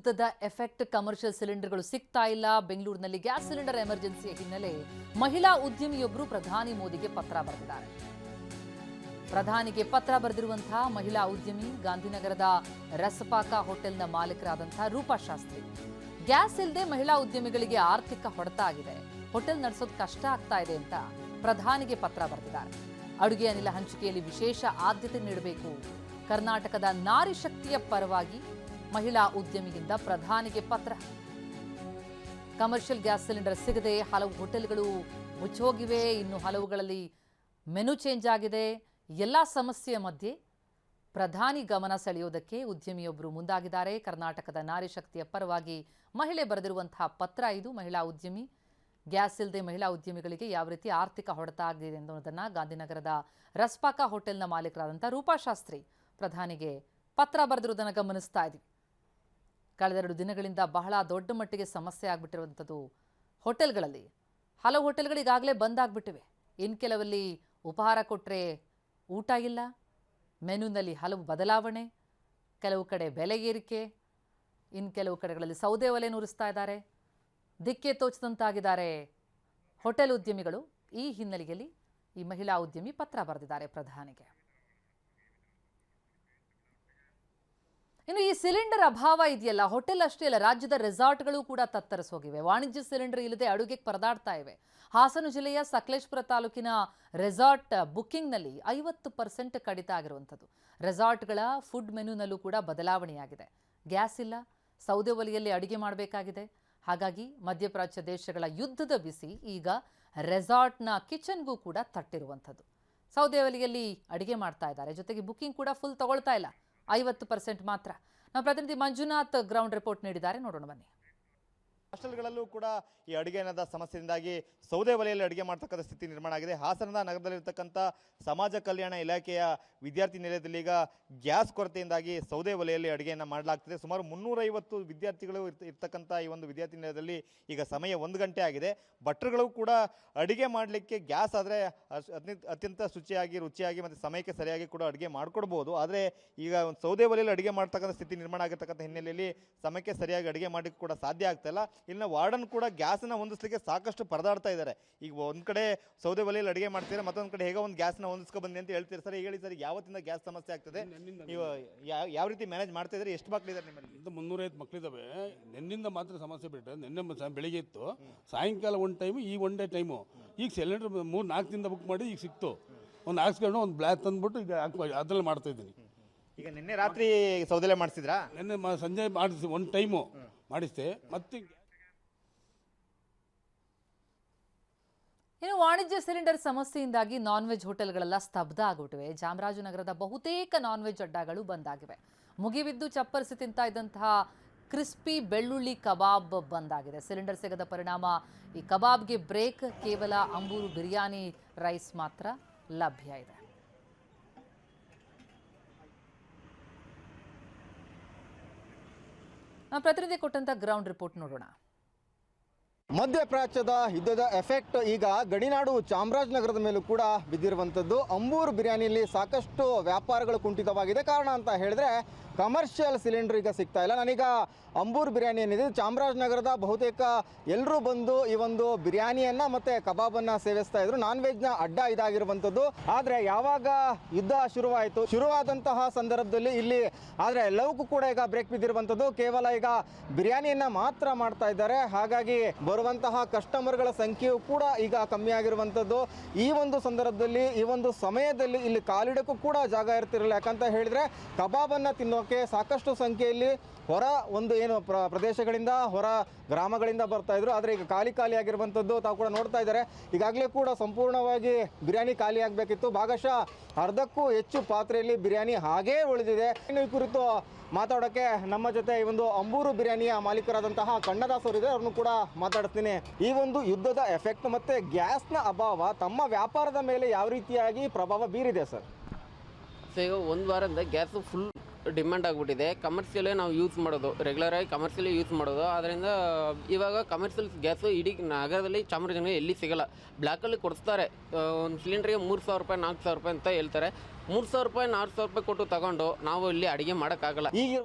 ಯುದ್ಧದ effect commercial ಸಿಲಿಂಡರ್ಗಳು ಸಿಗ್ತಾ ಇಲ್ಲ. ಬೆಂಗಳೂರಿನಲ್ಲಿ ಗ್ಯಾಸ್ ಸಿಲಿಂಡರ್ ಎಮರ್ಜೆನ್ಸಿಯ ಹಿನ್ನೆಲೆ ಮಹಿಳಾ ಉದ್ಯಮಿಯೊಬ್ಬರು ಪ್ರಧಾನಿ ಮೋದಿಗೆ ಪತ್ರ ಬರೆದಿದ್ದಾರೆ. ಪ್ರಧಾನಿಗೆ ಪತ್ರ ಬರೆದಿರುವಂತಹ ಮಹಿಳಾ ಉದ್ಯಮಿ ಗಾಂಧಿನಗರದ ರಸಪಾಕ ಹೋಟೆಲ್ನ ಮಾಲೀಕರಾದಂತಹ ರೂಪಾ ಶಾಸ್ತ್ರಿ. ಗ್ಯಾಸ್ ಇಲ್ಲದೆ ಮಹಿಳಾ ಉದ್ಯಮಿಗಳಿಗೆ ಆರ್ಥಿಕ ಹೊಡೆತ ಆಗಿದೆ, ಹೋಟೆಲ್ ನಡೆಸೋದು ಕಷ್ಟ ಆಗ್ತಾ ಇದೆ ಅಂತ ಪ್ರಧಾನಿಗೆ ಪತ್ರ ಬರೆದಿದ್ದಾರೆ. ಅಡುಗೆ ಅನಿಲ ಹಂಚಿಕೆಯಲ್ಲಿ ವಿಶೇಷ ಆದ್ಯತೆ ನೀಡಬೇಕು. ಕರ್ನಾಟಕದ ನಾರಿ ಶಕ್ತಿಯ ಪರವಾಗಿ ಮಹಿಳಾ ಉದ್ಯಮಿಯಿಂದ ಪ್ರಧಾನಿಗೆ ಪತ್ರ. ಕಮರ್ಷಿಯಲ್ ಗ್ಯಾಸ್ ಸಿಲಿಂಡರ್ ಸಿಗದೆ ಹಲವು ಹೋಟೆಲ್ಗಳು ಮುಚ್ಚೋಗಿವೆ, ಇನ್ನು ಹಲವುಗಳಲ್ಲಿ ಮೆನು ಚೇಂಜ್ ಆಗಿದೆ. ಎಲ್ಲ ಸಮಸ್ಯೆಯ ಮಧ್ಯೆ ಪ್ರಧಾನಿ ಗಮನ ಸೆಳೆಯೋದಕ್ಕೆ ಉದ್ಯಮಿಯೊಬ್ಬರು ಮುಂದಾಗಿದ್ದಾರೆ. ಕರ್ನಾಟಕದ ನಾರಿ ಶಕ್ತಿಯ ಪರವಾಗಿ ಮಹಿಳೆ ಬರೆದಿರುವಂತಹ ಪತ್ರ ಇದು. ಮಹಿಳಾ ಉದ್ಯಮಿ ಗ್ಯಾಸ್ ಇಲ್ಲದೆ ಮಹಿಳಾ ಉದ್ಯಮಿಗಳಿಗೆ ಯಾವ ರೀತಿ ಆರ್ಥಿಕ ಹೊಡೆತ ಆಗಿದೆ ಅನ್ನೋದನ್ನು ಗಾಂಧಿನಗರದ ರಸ್ಪಾಕ ಹೋಟೆಲ್ನ ಮಾಲೀಕರಾದಂಥ ರೂಪಾ ಶಾಸ್ತ್ರಿ ಪ್ರಧಾನಿಗೆ ಪತ್ರ ಬರೆದಿರುವುದನ್ನು ಗಮನಿಸ್ತಾ ಇದ್ದೀವಿ. ಕಳೆದ 2 ದಿನಗಳಿಂದ ಬಹಳ ದೊಡ್ಡ ಮಟ್ಟಿಗೆ ಸಮಸ್ಯೆ ಆಗಿಬಿಟ್ಟಿರುವಂಥದ್ದು ಹೋಟೆಲ್ಗಳಲ್ಲಿ. ಹಲವು ಹೋಟೆಲ್ಗಳು ಈಗಾಗಲೇ ಬಂದ್ ಆಗಿಬಿಟ್ಟಿವೆ. ಇನ್ನು ಕೆಲವಲ್ಲಿ ಉಪಹಾರ ಕೊಟ್ಟರೆ ಊಟ ಇಲ್ಲ, ಮೆನುನಲ್ಲಿ ಹಲವು ಬದಲಾವಣೆ, ಕೆಲವು ಕಡೆ ಬೆಲೆ ಏರಿಕೆ, ಇನ್ನು ಕೆಲವು ಕಡೆಗಳಲ್ಲಿ ಸೌದೆ ಒಲೆ ನುರಿಸ್ತಾ ಇದ್ದಾರೆ. ದಿಕ್ಕೆ ತೋಚದಂತಾಗಿದ್ದಾರೆ ಹೋಟೆಲ್ ಉದ್ಯಮಿಗಳು. ಈ ಹಿನ್ನೆಲೆಯಲ್ಲಿ ಈ ಮಹಿಳಾ ಉದ್ಯಮಿ ಪತ್ರ ಬರೆದಿದ್ದಾರೆ ಪ್ರಧಾನಿಗೆ. ಇನ್ನು ಈ ಸಿಲಿಂಡರ್ ಅಭಾವ ಇದೆಯಲ್ಲ, ಹೋಟೆಲ್ ಅಷ್ಟೇ ಅಲ್ಲ, ರಾಜ್ಯದ ರೆಸಾರ್ಟ್ಗಳು ಕೂಡ ತತ್ತರಿಸೋಗಿವೆ. ವಾಣಿಜ್ಯ ಸಿಲಿಂಡರ್ ಇಲ್ಲದೆ ಅಡುಗೆಗೆ ಪರದಾಡ್ತಾ ಇವೆ. ಹಾಸನ ಜಿಲ್ಲೆಯ ಸಕಲೇಶಪುರ ತಾಲೂಕಿನ ರೆಸಾರ್ಟ್ ಬುಕ್ಕಿಂಗ್ನಲ್ಲಿ 50% ಕಡಿತ ಆಗಿರುವಂಥದ್ದು. ರೆಸಾರ್ಟ್ಗಳ ಫುಡ್ ಮೆನುನಲ್ಲೂ ಕೂಡ ಬದಲಾವಣೆಯಾಗಿದೆ. ಗ್ಯಾಸ್ ಇಲ್ಲ, ಸೌದೆ ಒಲೆಯಲ್ಲಿ ಅಡುಗೆ ಮಾಡಬೇಕಾಗಿದೆ. ಹಾಗಾಗಿ ಮಧ್ಯಪ್ರಾಚ್ಯ ದೇಶಗಳ ಯುದ್ಧದ ಬಿಸಿ ಈಗ ರೆಸಾರ್ಟ್ನ ಕಿಚನ್ಗೂ ಕೂಡ ತಟ್ಟಿರುವಂಥದ್ದು. ಸೌದೆ ಒಲೆಯಲ್ಲಿ ಅಡುಗೆ ಮಾಡ್ತಾ ಇದ್ದಾರೆ, ಜೊತೆಗೆ ಬುಕ್ಕಿಂಗ್ ಕೂಡ ಫುಲ್ ತಗೊಳ್ತಾ ಇಲ್ಲ, 50% ಮಾತ್ರ. ನಮ್ಮ ಪ್ರತಿನಿಧಿ ಮಂಜುನಾಥ್ ಗ್ರೌಂಡ್ ರಿಪೋರ್ಟ್ ನೀಡಿದ್ದಾರೆ, ನೋಡೋಣ ಬನ್ನಿ. ಹಾಸ್ಟೆಲ್ಗಳಲ್ಲೂ ಕೂಡ ಈ ಅಡುಗೆ ಅನ್ನೋದ ಸಮಸ್ಯೆಯಿಂದಾಗಿ ಸೌದೆ ಒಲೆಯಲ್ಲಿ ಅಡುಗೆ ಮಾಡ್ತಕ್ಕಂಥ ಸ್ಥಿತಿ ನಿರ್ಮಾಣ ಆಗಿದೆ. ಹಾಸನದ ನಗರದಲ್ಲಿರ್ತಕ್ಕಂಥ ಸಮಾಜ ಕಲ್ಯಾಣ ಇಲಾಖೆಯ ವಿದ್ಯಾರ್ಥಿ ನಿಲಯದಲ್ಲಿ ಈಗ ಗ್ಯಾಸ್ ಕೊರತೆಯಿಂದಾಗಿ ಸೌದೆ ಒಲೆಯಲ್ಲಿ ಅಡುಗೆಯನ್ನು ಮಾಡಲಾಗ್ತದೆ. ಸುಮಾರು 350 ವಿದ್ಯಾರ್ಥಿಗಳು ಇರ್ತಕ್ಕಂಥ ಈ ಒಂದು ವಿದ್ಯಾರ್ಥಿ ನಿಲಯದಲ್ಲಿ ಈಗ ಸಮಯ 1 ಗಂಟೆ ಆಗಿದೆ. ಭಟ್ರುಗಳು ಕೂಡ ಅಡುಗೆ ಮಾಡಲಿಕ್ಕೆ ಗ್ಯಾಸ್ ಆದರೆ ಅತ್ಯಂತ ಶುಚಿಯಾಗಿ, ರುಚಿಯಾಗಿ ಮತ್ತು ಸಮಯಕ್ಕೆ ಸರಿಯಾಗಿ ಕೂಡ ಅಡುಗೆ ಮಾಡಿಕೊಡ್ಬೋದು. ಆದರೆ ಈಗ ಒಂದು ಸೌದೆ ಒಲೆಯಲ್ಲಿ ಅಡುಗೆ ಮಾಡ್ತಕ್ಕಂಥ ಸ್ಥಿತಿ ನಿರ್ಮಾಣ ಆಗಿರ್ತಕ್ಕಂಥ ಹಿನ್ನೆಲೆಯಲ್ಲಿ ಸಮಯಕ್ಕೆ ಸರಿಯಾಗಿ ಅಡುಗೆ ಮಾಡಲಿಕ್ಕೆ ಕೂಡ ಸಾಧ್ಯ ಆಗ್ತಾಯಿಲ್ಲ. ಇನ್ನು ವಾರ್ಡನ್ ಕೂಡ ಗ್ಯಾಸನ್ನು ಹೊಂದಿಸ್ಲಿಕ್ಕೆ ಸಾಕಷ್ಟು ಪರದಾಡ್ತಾ ಇದ್ದಾರೆ. ಈಗ ಒಂದು ಕಡೆ ಸೌದೆ ಒಲೆಯಲ್ಲಿ ಅಡುಗೆ ಮಾಡ್ತೀರಾ, ಮತ್ತೊಂದು ಕಡೆ ಹೇಗೋ ಒಂದು ಗ್ಯಾಸ್ನ ಹೊಂದಿಸ್ಕೊ ಬಂದಿ ಅಂತ ಹೇಳ್ತೀರಿ. ಸರ್, ಹೇಳಿ ಸರ್, ಯಾವತ್ತಿಂದ ಗ್ಯಾಸ್ ಸಮಸ್ಯೆ ಆಗ್ತದೆ, ನೀವು ಯಾವ ರೀತಿ ಮ್ಯಾನೇಜ್ ಮಾಡ್ತಾ ಇದ್ದೀರಿ? ಎಷ್ಟು ಮಕ್ಕಳಿದ್ದಾರೆ ನಿಮ್ಮಲ್ಲಿ? 350 ಮಕ್ಕಳಿದ್ದಾವೆ. ನಿನ್ನಿಂದ ಮಾತ್ರ ಸಮಸ್ಯೆ ಬಿಟ್ಟರೆ ನಿನ್ನೆ ಬೆಳಿಗ್ಗೆ ಇತ್ತು, ಸಾಯಂಕಾಲ ಒಂದು ಟೈಮು, ಈಗ ಒನ್ ಡೇ ಟೈಮು. ಈಗ ಸಿಲಿಂಡರ್ 3-4 ದಿನದ ಬುಕ್ ಮಾಡಿ ಈಗ ಸಿಕ್ತು. ಒಂದು ಹಾಕ್ಸ್ಕೊಂಡು ಒಂದು ಬ್ಲ್ಯಾಕ್ ತಂದುಬಿಟ್ಟು ಈಗ ಅದರಲ್ಲಿ ಮಾಡ್ತಾ ಇದ್ದೀನಿ. ಈಗ ನಿನ್ನೆ ರಾತ್ರಿ ಸೌದೆಲೆ ಮಾಡಿಸಿದ್ರಾ? ನಿನ್ನೆ ಸಂಜೆ ಮಾಡಿಸಿ ಒಂದು ಟೈಮು ಮಾಡಿಸ್ದೆ. ಮತ್ತೆ ಇನ್ನು ವಾಣಿಜ್ಯ ಸಿಲಿಂಡರ್ ಸಮಸ್ಯೆಯಿಂದಾಗಿ ನಾನ್ ವೆಜ್ ಹೋಟೆಲ್ಗಳೆಲ್ಲ ಸ್ತಬ್ಧ ಆಗಿಬಿಟ್ಟಿವೆ. ಚಾಮರಾಜನಗರದ ಬಹುತೇಕ ನಾನ್ ವೆಜ್ ಅಡ್ಡಾಗಳು ಬಂದಾಗಿವೆ. ಮುಗಿಬಿದ್ದು ಚಪ್ಪರಿಸಿ ತಿಂತಾ ಇದ್ದಂತಹ ಕ್ರಿಸ್ಪಿ ಬೆಳ್ಳುಳ್ಳಿ ಕಬಾಬ್ ಬಂದಾಗಿದೆ. ಸಿಲಿಂಡರ್ ಸಿಗದ ಪರಿಣಾಮ ಈ ಕಬಾಬ್ಗೆ ಬ್ರೇಕ್. ಕೇವಲ ಅಂಬೂರು ಬಿರಿಯಾನಿ ರೈಸ್ ಮಾತ್ರ ಲಭ್ಯ ಇದೆ. ನಮ್ಮ ಪ್ರತಿನಿಧಿ ಕೊಟ್ಟಂತ ಗ್ರೌಂಡ್ ರಿಪೋರ್ಟ್ ನೋಡೋಣ. ಮಧ್ಯಪ್ರಾಚ್ಯದ ಯುದ್ಧದ ಎಫೆಕ್ಟ್ ಈಗ ಗಡಿನಾಡು ಚಾಮರಾಜನಗರದ ಮೇಲೂ ಕೂಡ ಬಿದ್ದಿರುವಂಥದ್ದು. ಅಂಬೂರು ಬಿರಿಯಾನಿಯಲ್ಲಿ ಸಾಕಷ್ಟು ವ್ಯಾಪಾರಗಳು ಕುಂಠಿತವಾಗಿದೆ. ಕಾರಣ ಅಂತ ಹೇಳಿದ್ರೆ ಕಮರ್ಷಿಯಲ್ ಸಿಲಿಂಡರ್ ಈಗ ಸಿಗ್ತಾ ಇಲ್ಲ. ನಾನೀಗ ಅಂಬೂರು ಬಿರಿಯಾನಿ ಏನಿದೆ, ಚಾಮರಾಜನಗರದ ಬಹುತೇಕ ಎಲ್ಲರೂ ಬಂದು ಈ ಒಂದು ಬಿರಿಯಾನಿಯನ್ನು ಮತ್ತು ಕಬಾಬನ್ನು ಸೇವಿಸ್ತಾ ಇದ್ರು. ನಾನ್ ವೆಜ್ನ ಅಡ್ಡ ಇದಾಗಿರುವಂಥದ್ದು. ಆದರೆ ಯಾವಾಗ ಯುದ್ಧ ಶುರುವಾದಂತಹ ಸಂದರ್ಭದಲ್ಲಿ ಇಲ್ಲಿ ಆದರೆ ಎಲ್ಲವಕ್ಕೂ ಕೂಡ ಈಗ ಬ್ರೇಕ್ ಬಿದ್ದಿರುವಂಥದ್ದು. ಕೇವಲ ಈಗ ಬಿರಿಯಾನಿಯನ್ನು ಮಾತ್ರ ಮಾಡ್ತಾ ಇದ್ದಾರೆ. ಹಾಗಾಗಿ ಬರುವಂತಹ ಕಸ್ಟಮರ್ಗಳ ಸಂಖ್ಯೆಯು ಕೂಡ ಈಗ ಕಮ್ಮಿ ಆಗಿರುವಂಥದ್ದು. ಈ ಒಂದು ಸಂದರ್ಭದಲ್ಲಿ, ಈ ಒಂದು ಸಮಯದಲ್ಲಿ ಇಲ್ಲಿ ಕಾಲಿಡಕ್ಕೂ ಕೂಡ ಜಾಗ ಇರ್ತಿರಲಿಲ್ಲ. ಯಾಕಂತ ಹೇಳಿದರೆ ಕಬಾಬನ್ನು ತಿನ್ನೋಕೆ ಸಾಕಷ್ಟು ಸಂಖ್ಯೆಯಲ್ಲಿ ಹೊರ ಒಂದು ಏನು ಪ್ರದೇಶಗಳಿಂದ, ಹೊರ ಗ್ರಾಮಗಳಿಂದ ಬರ್ತಾ ಇದ್ರು. ಆದರೆ ಈಗ ಖಾಲಿ ಆಗಿರುವಂಥದ್ದು ತಾವು ಕೂಡ ನೋಡ್ತಾ ಇದ್ದಾರೆ. ಈಗಾಗಲೇ ಕೂಡ ಸಂಪೂರ್ಣವಾಗಿ ಬಿರಿಯಾನಿ ಖಾಲಿ ಆಗಬೇಕಿತ್ತು. ಭಾಗಶಃ ಅರ್ಧಕ್ಕೂ ಹೆಚ್ಚು ಪಾತ್ರೆಯಲ್ಲಿ ಬಿರಿಯಾನಿ ಹಾಗೇ ಉಳಿದಿದೆ. ಇನ್ನು ಈ ಕುರಿತು ಮಾತಾಡೋಕ್ಕೆ ನಮ್ಮ ಜೊತೆ ಈ ಒಂದು ಅಂಬೂರು ಬಿರಿಯಾನಿಯ ಮಾಲೀಕರಾದಂತಹ ಕಣ್ಣದಾಸ್ ಅವರಿದೆ, ಅವ್ರನ್ನು ಕೂಡ ಮಾತಾಡ್ತೀನಿ. ಈ ಒಂದು ಯುದ್ಧದ ಎಫೆಕ್ಟ್ ಮತ್ತು ಗ್ಯಾಸ್ನ ಅಭಾವ ತಮ್ಮ ವ್ಯಾಪಾರದ ಮೇಲೆ ಯಾವ ರೀತಿಯಾಗಿ ಪ್ರಭಾವ ಬೀರಿದೆ ಸರ್? ಸೊ ಈಗ 1 ವಾರದಿಂದ ಗ್ಯಾಸು ಫುಲ್ ಡಿಮ್ಯಾಂಡ್ ಆಗಿಬಿಟ್ಟಿದೆ. ಕಮರ್ಷಿಯಲೇ ನಾವು ಯೂಸ್ ಮಾಡೋದು, ರೆಗ್ಯುಲರಾಗಿ ಕಮರ್ಷಿಯಲಿ ಯೂಸ್ ಮಾಡೋದು. ಅದರಿಂದ ಇವಾಗ ಕಮರ್ಷಿಯಲ್ ಗ್ಯಾಸು ಇಡೀ ನಗರದಲ್ಲಿ ಚಾಮರಾಜನಗರ ಎಲ್ಲಿ ಸಿಗೋಲ್ಲ. ಬ್ಲ್ಯಾಕಲ್ಲಿ ಕೊಡಿಸ್ತಾರೆ. ಒಂದು ಸಿಲಿಂಡ್ರಿಗೆ 3,000 ರೂಪಾಯಿ 4,000 ರೂಪಾಯಿ ಅಂತ ಹೇಳ್ತಾರೆ. 3,000 ರೂಪಾಯಿ 4,000 ರೂಪಾಯಿ ಕೊಟ್ಟು ತಗೊಂಡು ನಾವು ಇಲ್ಲಿ ಅಡುಗೆ ಮಾಡೋಕ್ಕಾಗಲ್ಲ. ಈಗ